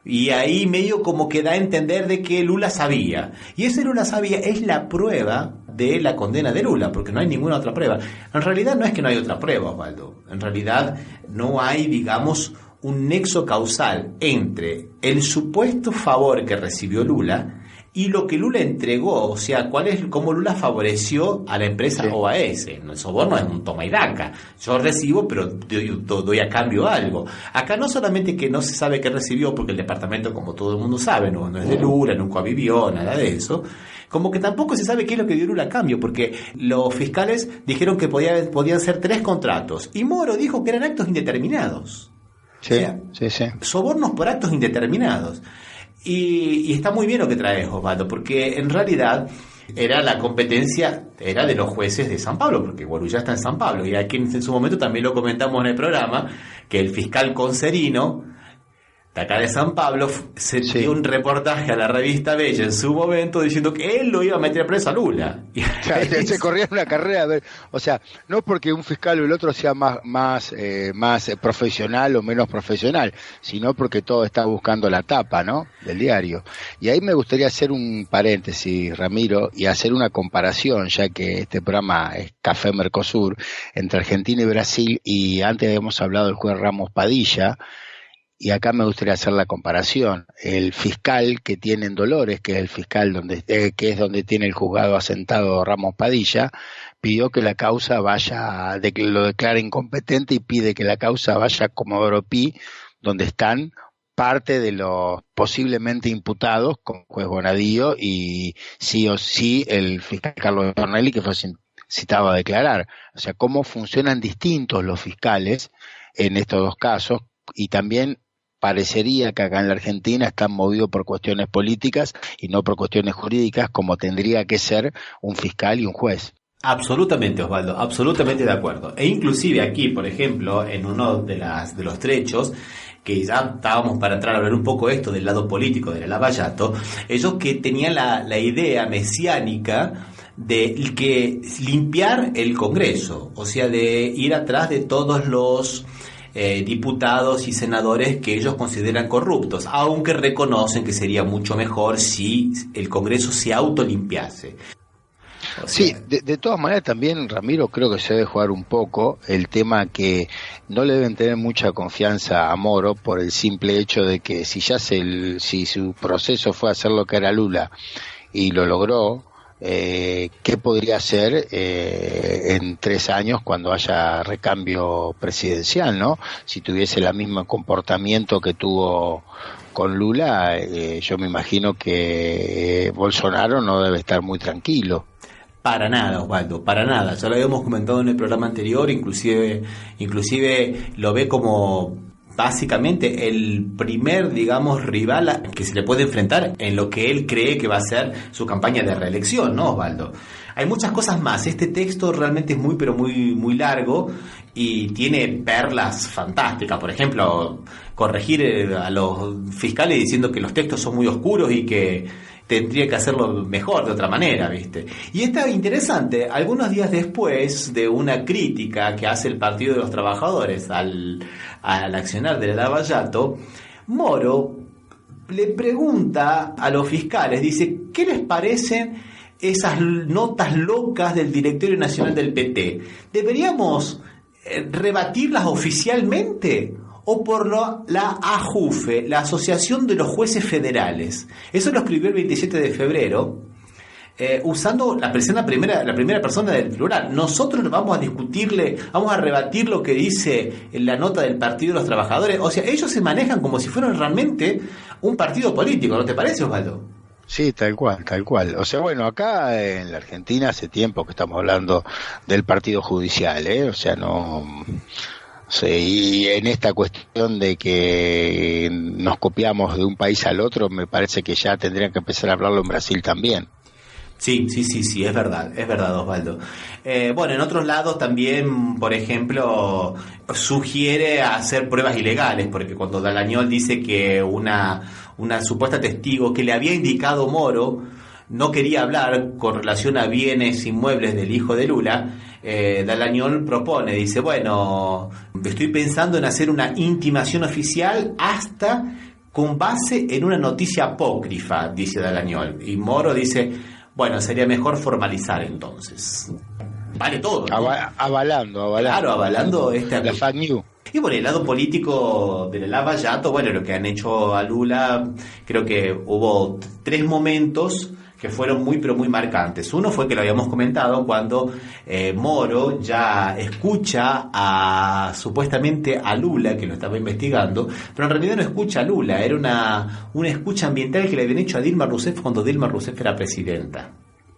Y ahí medio como que da a entender de que Lula sabía. Y ese Lula sabía es la prueba de la condena de Lula, porque no hay ninguna otra prueba. En realidad no es que no hay otra prueba, Osvaldo. En realidad no hay, digamos, un nexo causal entre el supuesto favor que recibió Lula y lo que Lula entregó, o sea, cómo Lula favoreció a la empresa OAS. El soborno es un toma y daca. Yo recibo, pero doy a cambio algo. Acá no solamente que no se sabe qué recibió, porque el departamento, como todo el mundo sabe, no es de Lula, nunca vivió, nada de eso, como que tampoco se sabe qué es lo que dio Lula a cambio, porque los fiscales dijeron que podían ser 3 contratos, y Moro dijo que eran actos indeterminados. Sí, o sea, sobornos por actos indeterminados. Y está muy bien lo que traes, Osvaldo, porque en realidad la competencia era de los jueces de San Pablo, porque Gorullá está en San Pablo, y aquí en su momento también lo comentamos en el programa, que el fiscal Concerino, de acá de San Pablo, dio un reportaje a la revista Bella en su momento diciendo que él lo iba a meter preso a Lula. Claro, se corría una carrera, o sea, no porque un fiscal o el otro sea más profesional o menos profesional, sino porque todo está buscando la tapa, ¿no?, del diario. Y ahí me gustaría hacer un paréntesis, Ramiro, y hacer una comparación, ya que este programa es Café Mercosur, entre Argentina y Brasil, y antes habíamos hablado del juez Ramos Padilla. Y acá me gustaría hacer la comparación. El fiscal que tiene en Dolores, que es el fiscal que es donde tiene el juzgado asentado Ramos Padilla, pidió que la causa vaya, de que lo declare incompetente, y pide que la causa vaya a Comodoro Pi, donde están parte de los posiblemente imputados, como juez Bonadío y sí o sí el fiscal Carlos Tornelli, que fue citado a declarar. O sea, cómo funcionan distintos los fiscales en estos dos casos, y también parecería que acá en la Argentina están movidos por cuestiones políticas y no por cuestiones jurídicas, como tendría que ser un fiscal y un juez. Absolutamente, Osvaldo, absolutamente de acuerdo. E inclusive aquí, por ejemplo, en uno de los trechos, que ya estábamos para entrar a hablar un poco esto del lado político de la Lavallato, ellos que tenían la idea mesiánica de que limpiar el Congreso, o sea, de ir atrás de todos los diputados y senadores que ellos consideran corruptos, aunque reconocen que sería mucho mejor si el Congreso se autolimpiase. Sí, de todas maneras también, Ramiro, creo que se debe jugar un poco el tema que no le deben tener mucha confianza a Moro por el simple hecho de que si su proceso fue hacer lo que era Lula y lo logró, ¿qué podría hacer en 3 años cuando haya recambio presidencial, ¿no? Si tuviese el mismo comportamiento que tuvo con Lula, yo me imagino que Bolsonaro no debe estar muy tranquilo. Para nada, Osvaldo, para nada. Ya lo habíamos comentado en el programa anterior, inclusive lo ve como básicamente el primer, digamos, rival que se le puede enfrentar en lo que él cree que va a ser su campaña de reelección, ¿no, Osvaldo? Hay muchas cosas más. Este texto realmente es muy, pero muy, muy largo y tiene perlas fantásticas. Por ejemplo, corregir a los fiscales diciendo que los textos son muy oscuros y que tendría que hacerlo mejor de otra manera, ¿viste? Y está interesante, algunos días después de una crítica que hace el Partido de los Trabajadores al accionar de la Lavallato, Moro le pregunta a los fiscales, dice, ¿qué les parecen esas notas locas del Directorio Nacional del PT? ¿Deberíamos rebatirlas oficialmente o por la AJUFE, la Asociación de los Jueces Federales? Eso lo escribió el 27 de febrero usando la primera persona del plural. Nosotros vamos a discutirle, vamos a rebatir lo que dice en la nota del Partido de los Trabajadores. O sea, ellos se manejan como si fueran realmente un partido político, ¿no te parece, Osvaldo? Sí, tal cual. O sea, bueno, acá en la Argentina hace tiempo que estamos hablando del partido judicial, o sea, no... Sí, y en esta cuestión de que nos copiamos de un país al otro, me parece que ya tendrían que empezar a hablarlo en Brasil también. Sí, es verdad, Osvaldo. Bueno, en otros lados también, por ejemplo, sugiere hacer pruebas ilegales, porque cuando Dallagnol dice que una supuesta testigo que le había indicado Moro no quería hablar con relación a bienes inmuebles del hijo de Lula, Dallagnol propone, dice, bueno, estoy pensando en hacer una intimación oficial hasta con base en una noticia apócrifa, dice Dallagnol. Y Moro dice, bueno, sería mejor formalizar entonces. Vale todo, ¿no? Avalando. Claro, avalando la fake news. Y por el lado político de la Lava Jato, bueno, lo que han hecho a Lula, creo que hubo 3 momentos que fueron muy pero muy marcantes. Uno fue que lo habíamos comentado cuando Moro ya escucha supuestamente a Lula, que lo estaba investigando, pero en realidad no escucha a Lula, era una escucha ambiental que le habían hecho a Dilma Rousseff cuando Dilma Rousseff era presidenta.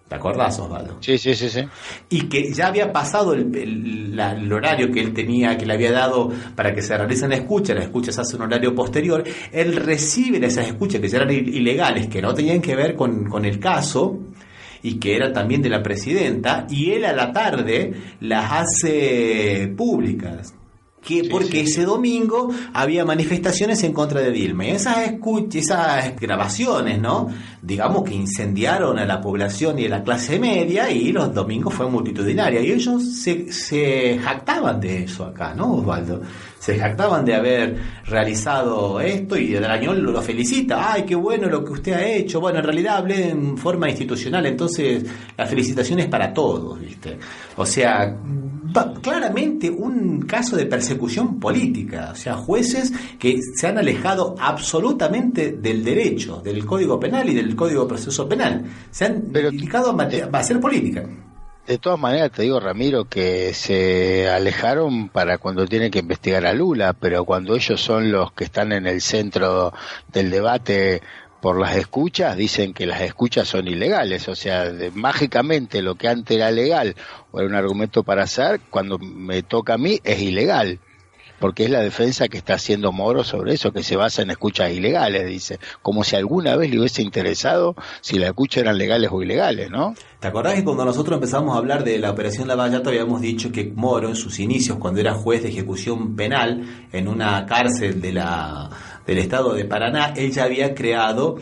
¿Te acordás, Osvaldo? Sí. Y que ya había pasado el horario que él tenía, que le había dado para que se realicen las escuchas hace un horario posterior. Él recibe esas escuchas que ya eran ilegales, que no tenían que ver con el caso y que eran también de la presidenta, y él a la tarde las hace públicas. Porque ese domingo había manifestaciones en contra de Dilma. Y esas grabaciones, ¿no? Digamos que incendiaron a la población y a la clase media, y los domingos fue multitudinaria. Y ellos se jactaban de eso acá, ¿no, Osvaldo? Se jactaban de haber realizado esto, y Dallagnol lo felicita. ¡Ay, qué bueno lo que usted ha hecho! Bueno, en realidad hablé en forma institucional, entonces la felicitación es para todos, ¿viste? O sea, claramente un caso de persecución política, o sea, jueces que se han alejado absolutamente del derecho, del Código Penal y del Código de Proceso Penal, se han dedicado a hacer política. De todas maneras te digo, Ramiro, que se alejaron para cuando tienen que investigar a Lula, pero cuando ellos son los que están en el centro del debate por las escuchas, dicen que las escuchas son ilegales. O sea, mágicamente lo que antes era legal o era un argumento para hacer, cuando me toca a mí es ilegal, porque es la defensa que está haciendo Moro sobre eso, que se basa en escuchas ilegales, dice, como si alguna vez le hubiese interesado si las escuchas eran legales o ilegales, ¿no? ¿Te acordás que cuando nosotros empezamos a hablar de la operación Lava Jato habíamos dicho que Moro, en sus inicios, cuando era juez de ejecución penal en una cárcel del estado de Paraná, él ya había creado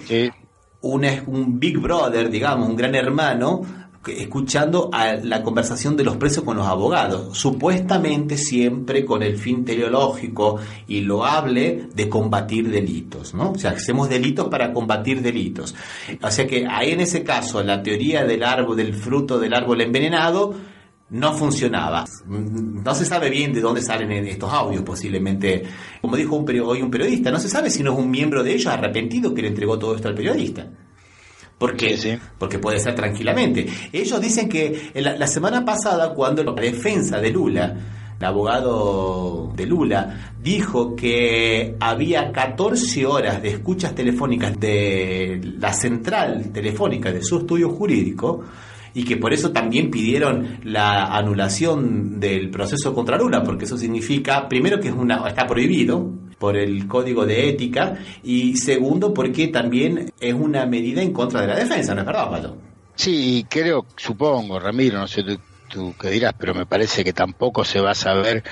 un Big Brother, digamos, un gran hermano, escuchando a la conversación de los presos con los abogados, supuestamente siempre con el fin teleológico y loable de combatir delitos, ¿no? O sea, hacemos delitos para combatir delitos. O sea que ahí, en ese caso, la teoría del fruto del árbol envenenado no funcionaba. No se sabe bien de dónde salen estos audios, posiblemente, como dijo hoy un periodista, no se sabe si no es un miembro de ellos arrepentido que le entregó todo esto al periodista. Porque puede ser tranquilamente. Ellos dicen que la semana pasada, cuando la defensa de Lula, el abogado de Lula, dijo que había 14 horas de escuchas telefónicas de la central telefónica de su estudio jurídico, y que por eso también pidieron la anulación del proceso contra Lula, porque eso significa, primero, que está prohibido por el Código de Ética, y segundo, porque también es una medida en contra de la defensa, ¿no es verdad, Pablo? Sí, supongo, Ramiro, no sé tú qué dirás, pero me parece que tampoco se va a saber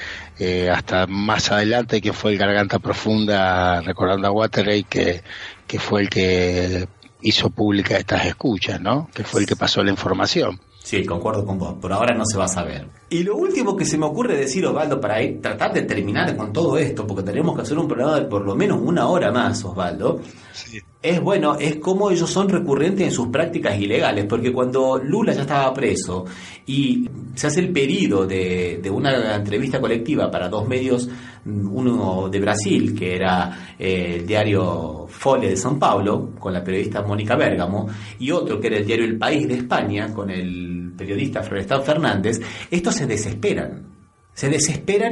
hasta más adelante que fue el Garganta Profunda, recordando a Watergate, que fue el que hizo pública estas escuchas, ¿no? Que fue el que pasó la información. Sí, concuerdo con vos. Por ahora no se va a saber. Y lo último que se me ocurre decir, Osvaldo, para tratar de terminar con todo esto, porque tenemos que hacer un programa de por lo menos 1 hora más, Osvaldo, es cómo ellos son recurrentes en sus prácticas ilegales, porque cuando Lula ya estaba preso y se hace el pedido de una entrevista colectiva para 2 medios uno de Brasil, que era el diario Folha de São Paulo, con la periodista Mónica Bérgamo, y otro que era el diario El País de España, con el periodista Florestan Fernández, estos se desesperan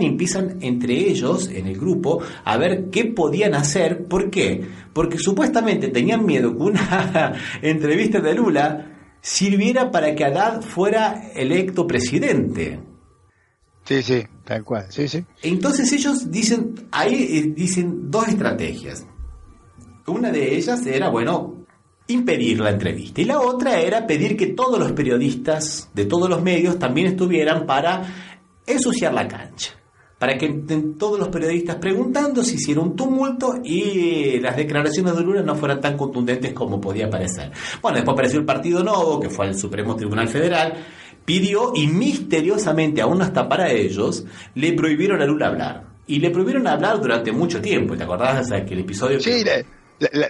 y empiezan entre ellos, en el grupo, a ver qué podían hacer. ¿Por qué? Porque supuestamente tenían miedo que una entrevista de Lula sirviera para que Haddad fuera electo presidente. Sí, tal cual, sí. Entonces ellos dicen dos estrategias. Una de ellas era, impedir la entrevista, y la otra era pedir que todos los periodistas de todos los medios también estuvieran para ensuciar la cancha, para que todos los periodistas preguntando se hiciera un tumulto y las declaraciones de Lula no fueran tan contundentes como podía parecer. Bueno, después apareció el Partido Novo, que fue al Supremo Tribunal Federal, pidió, y misteriosamente, aún hasta para ellos, le prohibieron a Lula hablar. Y le prohibieron hablar durante mucho tiempo. ¿Te acordás? O sea, que el episodio... Sí,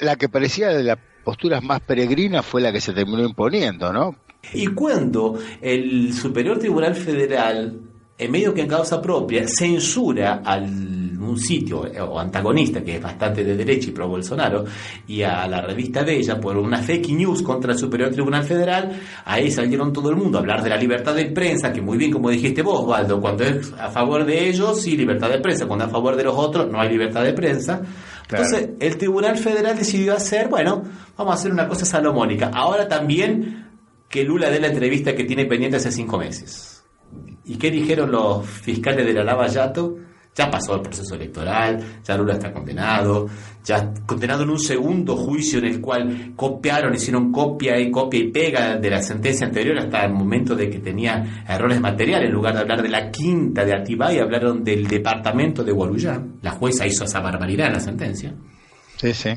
la que parecía de las posturas más peregrinas fue la que se terminó imponiendo, ¿no? Y cuando el Superior Tribunal Federal, en medio que en causa propia, censura a un sitio o antagonista que es bastante de derecha y pro Bolsonaro, y a la revista de ella por una fake news contra el Superior Tribunal Federal, ahí salieron todo el mundo a hablar de la libertad de prensa, que muy bien, como dijiste vos, Waldo, cuando es a favor de ellos, sí, libertad de prensa, cuando es a favor de los otros, no hay libertad de prensa. Claro. Entonces, el Tribunal Federal decidió vamos a hacer una cosa salomónica. Ahora también que Lula dé la entrevista que tiene pendiente hace 5 meses. ¿Y qué dijeron los fiscales de la Lava Jato? Ya pasó el proceso electoral, ya Lula está condenado en un segundo juicio en el cual hicieron copia y pega de la sentencia anterior hasta el momento de que tenía errores materiales. En lugar de hablar de la quinta de Atibaia, hablaron del departamento de Guarujá. La jueza hizo esa barbaridad en la sentencia. Sí.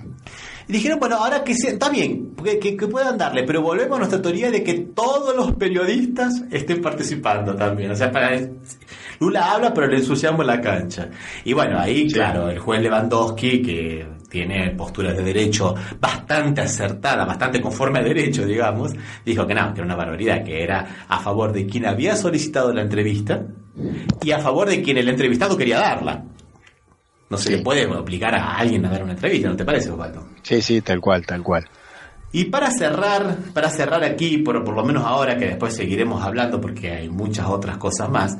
Y dijeron, ahora que está bien, que puedan darle, pero volvemos a nuestra teoría de que todos los periodistas estén participando también. O sea, Lula habla, pero le ensuciamos la cancha. Y ahí, sí. Claro, el juez Lewandowski, que tiene posturas de derecho bastante acertadas, bastante conforme a derecho, digamos, dijo que no, que era una barbaridad, que era a favor de quien había solicitado la entrevista y a favor de quien el entrevistado quería darla. No se le puede obligar a alguien a dar una entrevista, ¿no te parece, Osvaldo? Sí, tal cual. Y para cerrar aquí, por lo menos ahora, que después seguiremos hablando porque hay muchas otras cosas más,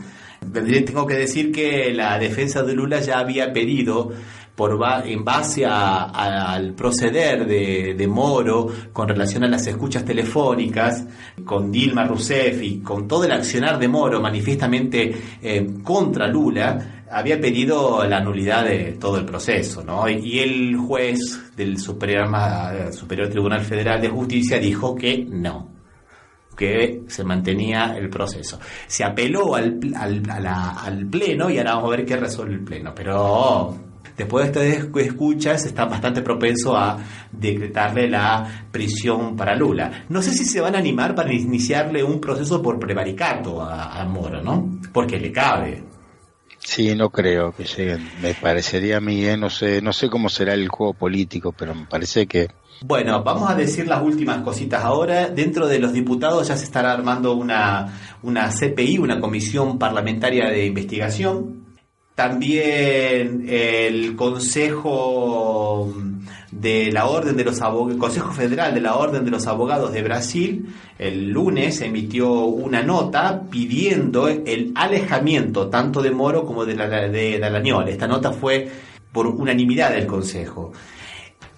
tengo que decir que la defensa de Lula ya había pedido, en base al proceder de Moro con relación a las escuchas telefónicas, con Dilma Rousseff y con todo el accionar de Moro manifiestamente contra Lula, había pedido la nulidad de todo el proceso, ¿no? Y el juez del Superior Tribunal Federal de Justicia dijo que no, que se mantenía el proceso. Se apeló al Pleno y ahora vamos a ver qué resuelve el Pleno. Pero después de estas escuchas está bastante propenso a decretarle la prisión para Lula. No sé si se van a animar para iniciarle un proceso por prevaricato a Moro, ¿no? Porque le cabe. Sí, no creo que lleguen. Me parecería a mí, no sé cómo será el juego político, pero me parece que... Bueno, vamos a decir las últimas cositas ahora. Dentro de los diputados ya se estará armando una CPI, una comisión parlamentaria de investigación. También el Consejo de la Orden de los Abogados, el Consejo Federal de la Orden de los Abogados de Brasil, el lunes emitió una nota pidiendo el alejamiento tanto de Moro como de Dallagnol. Esta nota fue por unanimidad del Consejo.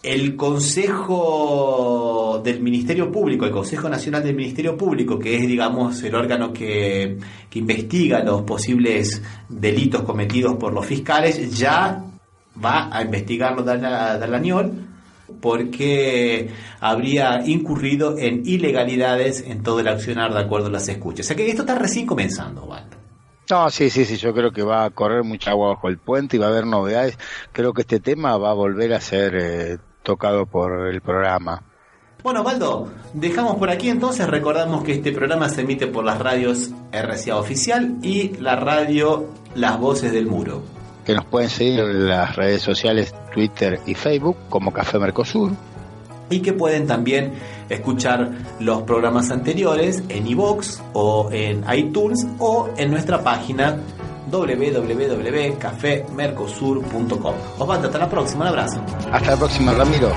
El Consejo del Ministerio Público, el Consejo Nacional del Ministerio Público, que es, digamos, el órgano que investiga los posibles delitos cometidos por los fiscales, ya va a investigarlo Dallagnol porque habría incurrido en ilegalidades en todo el accionar de acuerdo a las escuchas. O sea que esto está recién comenzando, Waldo. No, sí, yo creo que va a correr mucha agua bajo el puente y va a haber novedades. Creo que este tema va a volver a ser tocado por el programa. Bueno, Waldo, dejamos por aquí entonces. Recordamos que este programa se emite por las radios RCA Oficial y la radio Las Voces del Muro. Que nos pueden seguir en las redes sociales Twitter y Facebook como Café Mercosur. Y que pueden también escuchar los programas anteriores en iVoox o en iTunes o en nuestra página www.cafemercosur.com. Osvaldo, hasta la próxima, un abrazo. Hasta la próxima, Ramiro.